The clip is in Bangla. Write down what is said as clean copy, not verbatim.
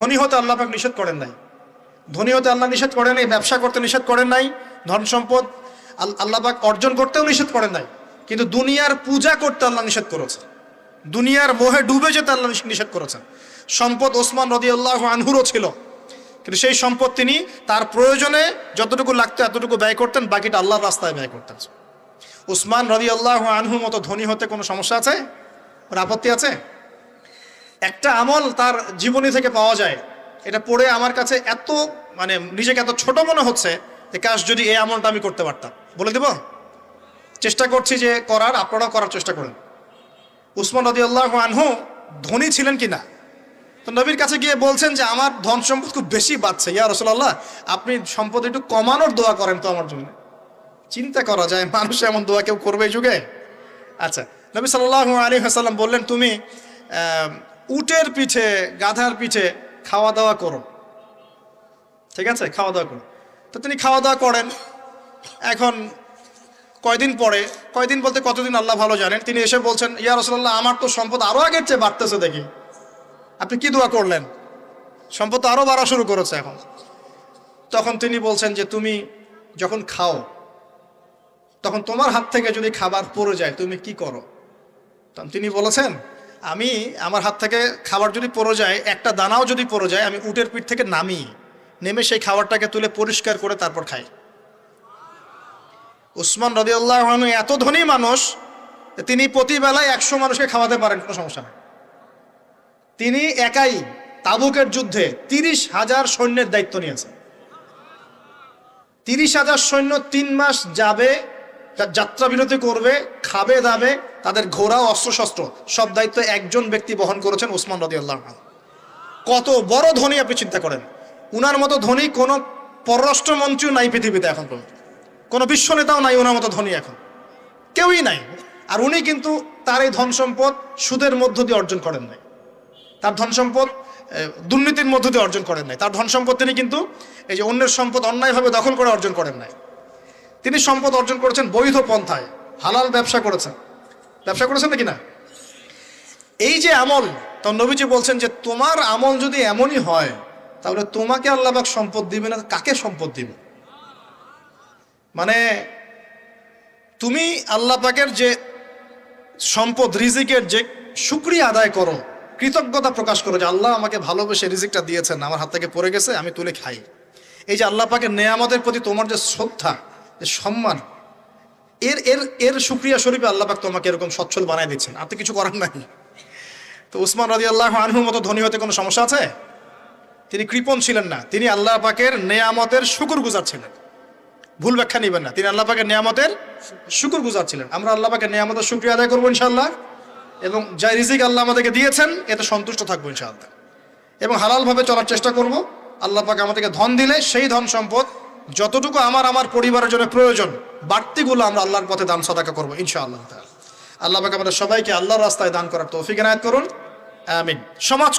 ধনী হতে আল্লাহ পাক নিষেধ করেন নাই, ধনী হতে আল্লাহ নিষেধ করেন নাই, ব্যবসা করতে নিষেধ করেন নাই, ধন সম্পদ আল্লাহ পাক অর্জন করতেও নিষেধ করেন নাই, কিন্তু দুনিয়ার পূজা করতে আল্লাহ নিষেধ করেছেন, দুনিয়ার মোহে ডুবে যেতে আল্লাহ নিষেধ করেছেন। সম্পদ ওসমান রাদিয়াল্লাহু আনহুরও ছিল, কিন্তু সেই সম্পদ তিনি তার প্রয়োজনে যতটুকু লাগতো এতটুকু ব্যয় করতেন, বাকিটা আল্লাহর রাস্তায় ব্যয় করতেন। ওসমান রাদিয়াল্লাহু আনহুর মতো ধনী হতে কোনো সমস্যা আছে? ওর আপত্তি আছে? একটা আমল তার জীবনী থেকে পাওয়া যায়, এটা পড়ে আমার কাছে এত নিজেকে এত ছোট মনে হচ্ছে যে কাশ যদি এই আমলটা আমি করতে পারতাম। বলে দেব, চেষ্টা করছি যে করার, আপনারাও করার চেষ্টা করেন। উসমান রাদিয়াল্লাহু আনহু ধনী ছিলেন কিনা, তো নবীর কাছে গিয়ে বলছেন যে আমার ধন সম্পদ খুব বেশি বাড়ছে, ইয়া রাসূলুল্লাহ আপনি সম্পদ একটু কমানোর দোয়া করেন তো আমার জন্য। চিন্তা করা যায় মানুষ এমন দোয়া কেউ করবে এই যুগে? আচ্ছা, নবী সাল্লাল্লাহু আলাইহি ওয়াসাল্লাম বললেন তুমি উটের পিঠে, গাধার পিঠে খাওয়া দাওয়া করো, ঠিক আছে, খাওয়া দাওয়া করো। তো তিনি খাওয়া দাওয়া করেন। এখন কয়দিন পরে, কয়দিন বলতে কতদিন আল্লাহ ভালো জানেন, তিনি এসে বলছেন ইয়া রাসূলুল্লাহ আমার তো সম্পদ আরো আগের চেয়ে বাড়তেছে, দেখি আপনি কি দোয়া করলেন, সম্পদ তো আরো বাড়া শুরু করেছে এখন। তখন তিনি বলছেন যে তুমি যখন খাও তখন তোমার হাত থেকে যদি খাবার পড়ে যায় তুমি কি করো? তখন তিনি বলেছেন আমি, আমার হাত থেকে খাবার যদি পড়ে যায়, একটা দানাও যদি পড়ে যায়, আমি উটের পিঠ থেকে নেমে সেই খাবারটাকে তুলে পরিষ্কার করে তারপর খাই। উসমান রাদিয়াল্লাহু আনহু এত ধনী মানুষ, তিনি প্রতিবেলায় 100 মানুষকে খাওয়াতে পারেন, কোনো সমস্যা নেই। তিনি একাই তাবুকের যুদ্ধে 30,000 সৈন্যের দায়িত্ব নিয়েছেন। 30,000 সৈন্য 3 মাস যাবে, যাত্রা বিরতি করবে, খাবে দাবে, তাদের ঘোড়া অস্ত্রশস্ত্র সব দায়িত্ব একজন ব্যক্তি বহন করেছেন, উসমান রাদিয়াল্লাহু আনহু। কত বড় ধনী আপনি চিন্তা করেন। উনার মতো ধনী কোনো পররাষ্ট্রমন্ত্রীও নাই পৃথিবীতে এখন পর্যন্ত, কোনো বিশ্ব নেতাও নাই ওনার মতো ধনী, এখন কেউই নাই। আর উনি কিন্তু তার এই ধন সম্পদ সুদের মধ্য দিয়ে অর্জন করেন নাই, তার ধন সম্পদ দুর্নীতির মধ্য দিয়ে অর্জন করেন নাই। তার ধন সম্পদ তিনি কিন্তু এই যে অন্যের সম্পদ অন্যায়ভাবে দখল করে অর্জন করেন নাই। তিনি সম্পদ অর্জন করেছেন বৈধ পন্থায়, হালাল ব্যবসা করেছেন। ব্যবসা করেছেন নাকি না? এই যে আমল, তো নবীজি বলছেন যে তোমার আমল যদি এমনই হয় তাহলে তোমাকে আল্লাহ পাক সম্পদ দিবে না, কাকে সম্পদ দিবে? তুমি আল্লাহ পাকের যে সম্পদ, রিজিকের যে শুকরিয়া আদায় করো, কৃতজ্ঞতা প্রকাশ করো যে আল্লাহ আমাকে ভালোবেসে রিজিকটা দিয়েছেন, আমার হাত থেকে পড়ে গেছে, আমি তুলে খাই। এই যে আল্লাহ পাকের নেয়ামতের প্রতি তোমার যে শ্রদ্ধা, যে সম্মান, এর শুকরিয়া স্বরূপে আল্লাহ পাক তোমাকে এরকম সচ্ছল বানায় দিচ্ছেন, আর তো কিছু করার নাই। তো উসমান রাদিয়াল্লাহু আনহুর মতো ধনী হতে কোনো সমস্যা আছে? তিনি কৃপণ ছিলেন না, তিনি আল্লাহ পাকের নেয়ামতের শুকরগুজার ছিলেন। ভুল ব্যাখ্যা নেবেন না, তিনি আল্লাহ পাকের নেয়ামতের শুকরগুজার ছিলেন। আমরা আল্লাহ পাকের নেয়ামতের শুকরিয়া আদায় করবো ইনশাআল্লাহ, এবং যা রিজিক আল্লাহ আমাদেরকে দিয়েছেন এতে সন্তুষ্ট থাকবো ইনশাআল্লাহ, এবং হালালভাবে চলার চেষ্টা করব। আল্লাহ পাক আমাদেরকে ধন দিলে সেই ধন সম্পদ যতটুকু আমার পরিবারের জন্য প্রয়োজন, বাড়তিগুলো আমরা আল্লাহর পথে দান সাদাকা করবো ইনশাআল্লাহ। আল্লাহ পাক আমাদের সবাইকে আল্লাহর রাস্তায় দান করার তৌফিক এনায়েত করুন, আমিন। সমাজ